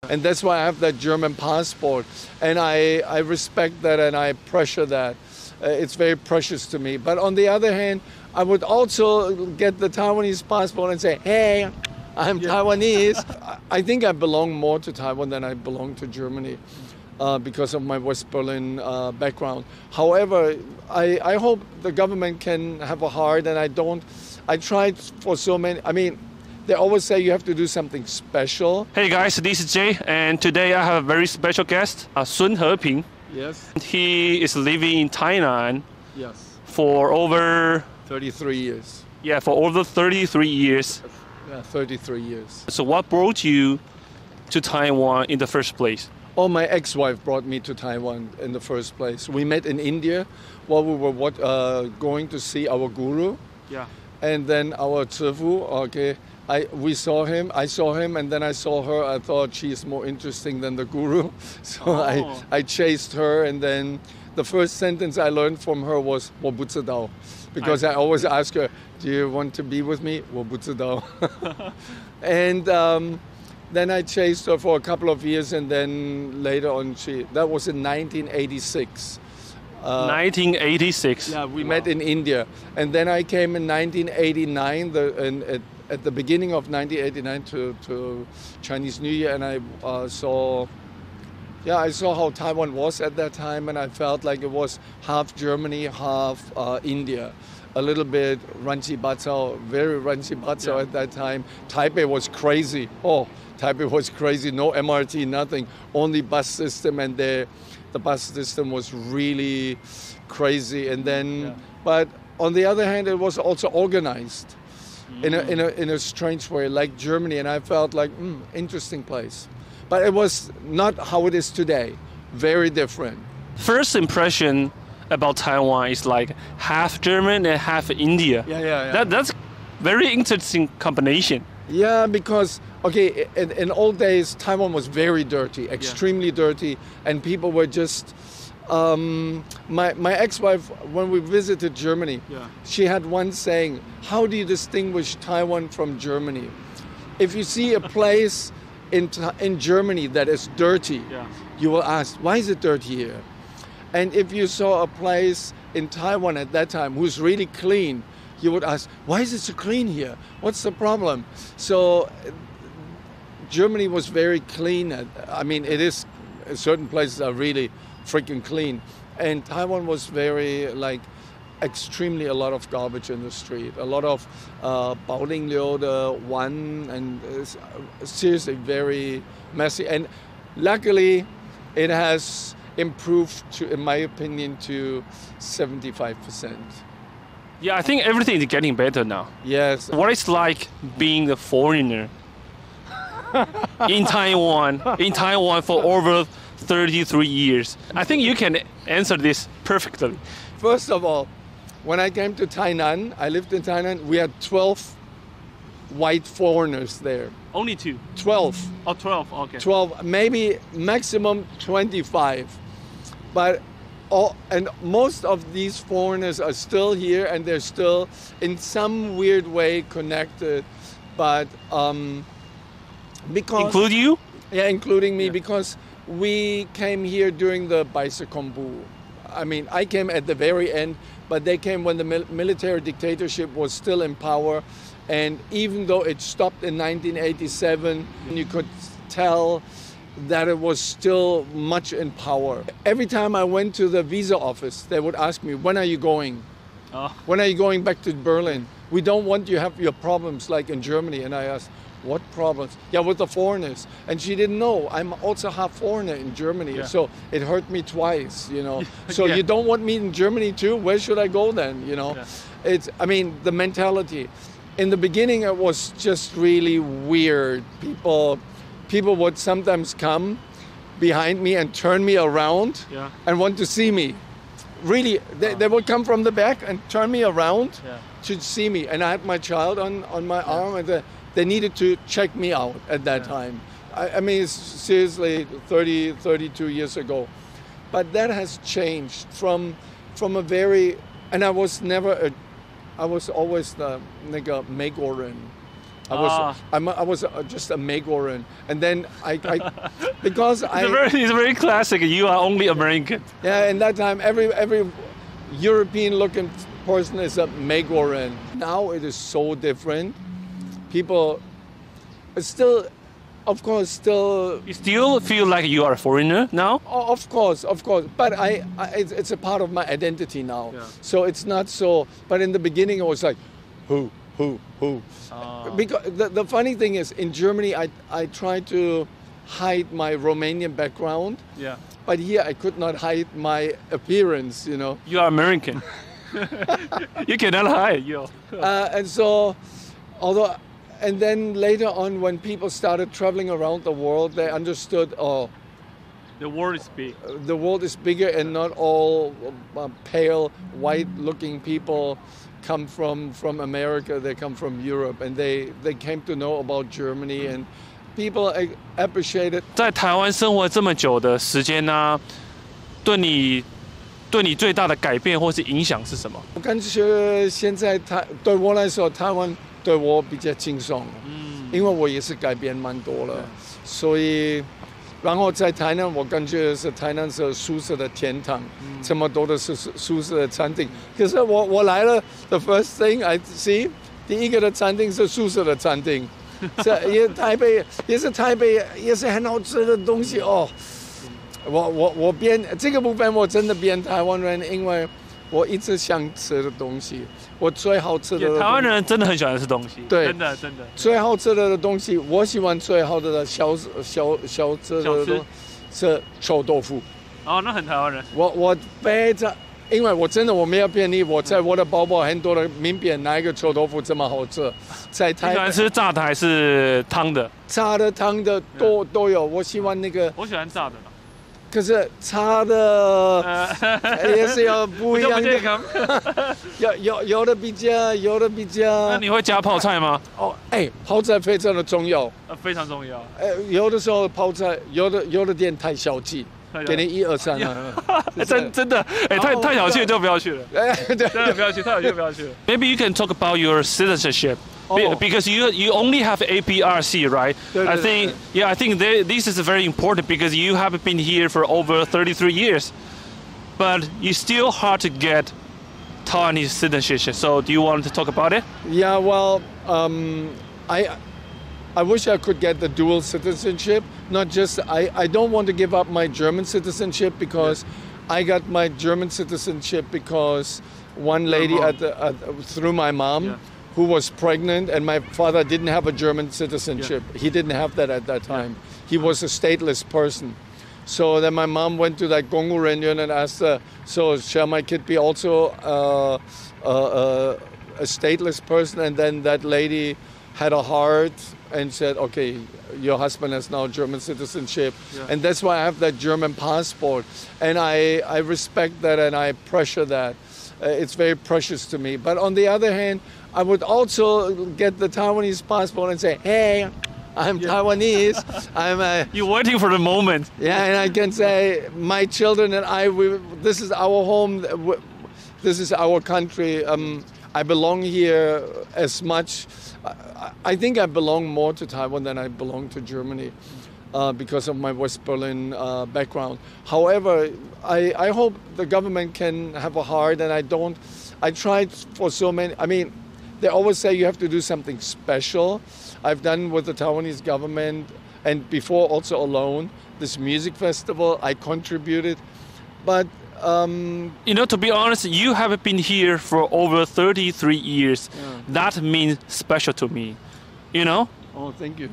And that's why I have that German passport. And I respect that and I pressure that. It's very precious to me. But on the other hand, I would also get the Taiwanese passport and say, hey, I'm Taiwanese. I think I belong more to Taiwan than I belong to Germany because of my West Berlin background. However, I hope the government can have a heart, and I tried for so many, they always say you have to do something special. Hey guys, this is Jay, and today I have a very special guest,孙和平. Yes. He is living in Taiwan. Yes. For over 33 years. Yeah, for over 33 years. Yeah, 33 years. So what brought you to Taiwan in the first place? Oh, my ex-wife brought me to Taiwan in the first place. We met in India while we were going to see our guru. Yeah. And then our Tzifu, okay. I saw him, and then I saw her. I thought she's more interesting than the guru. So I chased her, and then the first sentence I learned from her was 我不知道. Because I always ask her, do you want to be with me? 我不知道. And then I chased her for a couple of years, and then later on that was in 1986. 1986? Yeah, we met in India. And then I came in 1989, at the beginning of 1989 to Chinese New Year, and I saw how Taiwan was at that time, and I felt like it was half Germany, half India. A little bit ranchi batsao, very ranchi batsao at that time. Taipei was crazy. Oh, Taipei was crazy. No MRT, nothing. Only bus system, and the bus system was really crazy. And then, but on the other hand, it was also organized in a strange way, like Germany. And I felt like, interesting place. But it was not how it is today. Very different. First impression about Taiwan is like half German and half India. Yeah. That's very interesting combination. Yeah, because, okay, in old days, Taiwan was very dirty, extremely dirty, and people were just... my ex-wife, when we visited Germany, she had one saying, how do you distinguish Taiwan from Germany? If you see a place in Germany that is dirty, you will ask, why is it dirty here? And if you saw a place in Taiwan at that time who's really clean, you would ask, why is it so clean here? What's the problem? So Germany was very clean. It is, certain places are really freaking clean. And Taiwan was very, extremely a lot of garbage in the street. A lot of baolingliu, the one, and seriously very messy. And luckily, it has improved to, in my opinion, to 75%. Yeah, I think everything is getting better now. Yes. What it's like being a foreigner in Taiwan for over 33 years? I think you can answer this perfectly. First of all, when I came to Tainan, I lived in Tainan, we had 12 white foreigners there. Only 2? 12. Oh, 12, okay. 12, maybe maximum 25. But and most of these foreigners are still here, and they're still in some weird way connected. But because... Include you? Yeah, including me, because we came here during the bicycle boom. I came at the very end, but they came when the military dictatorship was still in power. And even though it stopped in 1987, you could tell that it was still much in power. Every time I went to the visa office, they would ask me, when are you going? When are you going back to Berlin? We don't want you to have your problems like in Germany. And I asked, what problems? Yeah, with the foreigners. And she didn't know. I'm also half foreigner in Germany. So it hurt me twice, So you don't want me in Germany too? Where should I go then, It's, the mentality. In the beginning, it was just really weird. People would sometimes come behind me and turn me around and want to see me. Really, they would come from the back and turn me around to see me. And I had my child on my arm, and they needed to check me out at that time. It's seriously 32 years ago. But that has changed from a very, and I was always the Megoran. I was just a Magoran, and then because it's very classic. You are only American. Yeah, in that time, every European-looking person is a Magoran. Now it is so different. People still, of course, still. You still feel like you are a foreigner now? Oh, of course. But it's a part of my identity now. Yeah. So it's not so. But in the beginning, I was like, who? Because the funny thing is, in Germany, I tried to hide my Romanian background. Yeah. But here, I could not hide my appearance. You know. You are American. You cannot hide. And so, and then later on, when people started traveling around the world, they understood, the world is big. The world is bigger, and not all pale, white-looking people come from America. They come from Europe, and they came to know about Germany, and people appreciated. 在台湾生活这么久的时间呢，对你最大的改变或是影响是什么？我感觉现在对我来说，台湾对我比较轻松，因为我也是改变蛮多了，所以。然后在台南，我感觉是台南是素食的天堂，这么多的素食的餐厅。可是我来了 ，the first thing I see， 第一个的餐厅是素食的餐厅，台北也是很好吃的东西哦。我变这个部分我真的变台湾人，因为我一直想吃的东西，我最好吃的。台湾人真的很喜欢吃东西，对，真的。最好吃的东西，我喜欢最好的小吃的是臭豆腐。哦，那很台湾人。我非常，因为我真的我没有骗你，我在我的包包很多的名片，哪一个臭豆腐这么好吃？在台。你喜欢吃炸的还是汤的？炸的、汤的都有，我喜欢那个。我喜欢炸的。可是炸的也是有不一样的，有的比较。那你会加泡菜吗？泡菜非常的重要，非常重要。有的时候泡菜，有的店太小气，给你1、2、3。真的，太小气就不要去了。真的不要去，太小气就不要去了。Maybe you can talk about your citizenship. Because you only have APRC, right? I think this is very important because you have been here for over 33 years, but you still hard to get Taiwanese citizenship. So do you want to talk about it? Yeah, well, I wish I could get the dual citizenship. Not just I don't want to give up my German citizenship because I got my German citizenship because one lady through my mom. Yeah. Who was pregnant, and my father didn't have a German citizenship. Yeah. He didn't have that at that time. He was a stateless person. So then my mom went to that Gongu Renyon and asked her, so shall my kid be also a stateless person? And then that lady had a heart and said, okay, your husband has now German citizenship. Yeah. And that's why I have that German passport. And I respect that and I pressure that. It's very precious to me. But on the other hand, I would also get the Taiwanese passport and say, hey, I'm Taiwanese. You're waiting for the moment. Yeah, and I can say, my children and this is our home. This is our country. I belong here as much. I think I belong more to Taiwan than I belong to Germany. Because of my West Berlin background. However, I hope the government can have a heart, and I tried for so many. I mean, they always say you have to do something special. I've done with the Taiwanese government, and before also alone, this music festival, I contributed. But to be honest, you have been here for over 33 years. Yeah. That means special to me, Oh, thank you.